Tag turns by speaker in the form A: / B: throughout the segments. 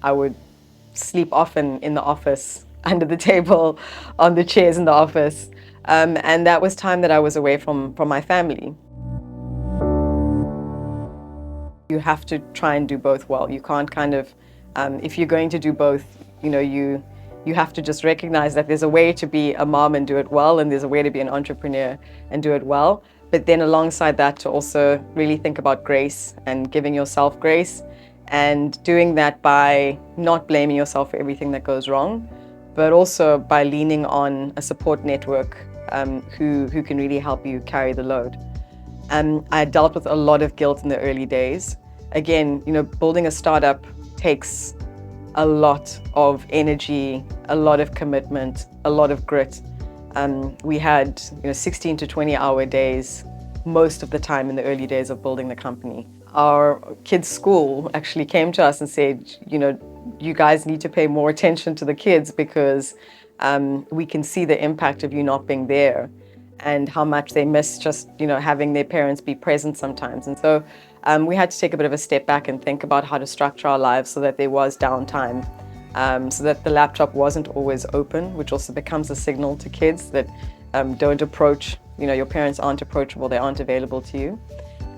A: I would sleep often in the office, under the table, on the chairs in the office. And that was time that I was away from my family. You have to try and do both well. You can't kind of, if you're going to do both, you have to just recognize that there's a way to be a mom and do it well, and there's a way to be an entrepreneur and do it well. But then alongside that, to also really think about grace and giving yourself grace, and doing that by not blaming yourself for everything that goes wrong, but also by leaning on a support network who can really help you carry the load. I dealt with a lot of guilt in the early days. Again, building a startup takes a lot of energy, a lot of commitment, a lot of grit. We had 16 to 20-hour days most of the time in the early days of building the company. Our kids' school actually came to us and said, you guys need to pay more attention to the kids, because we can see the impact of you not being there, and how much they miss just having their parents be present sometimes. And so we had to take a bit of a step back and think about how to structure our lives so that there was downtime, so that the laptop wasn't always open, which also becomes a signal to kids that don't approach, your parents aren't approachable, they aren't available to you.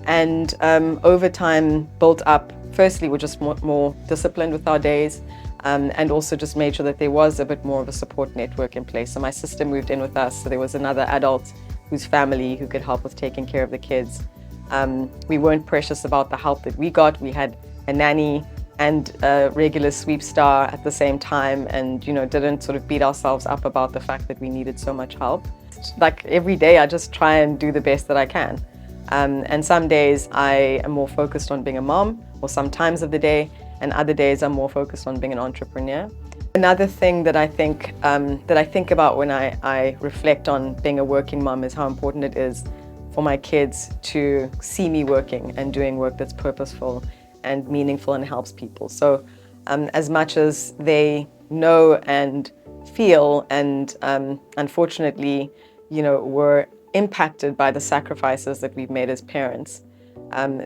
A: And over time built up, firstly, we're just more disciplined with our days, and also just made sure that there was a bit more of a support network in place. So my sister moved in with us, so there was another adult whose family who could help with taking care of the kids. We weren't precious about the help that we got. We had a nanny and a regular sweep star at the same time, and didn't sort of beat ourselves up about the fact that we needed so much help. Like every day I just try and do the best that I can. And some days I am more focused on being a mom, or some times of the day, and other days I'm more focused on being an entrepreneur. Another thing that I think about when I reflect on being a working mom is how important it is for my kids to see me working and doing work that's purposeful and meaningful and helps people. So as much as they know and feel and unfortunately, were impacted by the sacrifices that we've made as parents,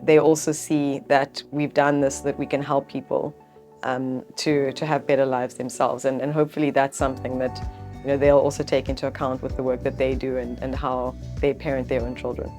A: they also see that we've done this so that we can help people to have better lives themselves. And hopefully that's something that they'll also take into account with the work that they do and how they parent their own children.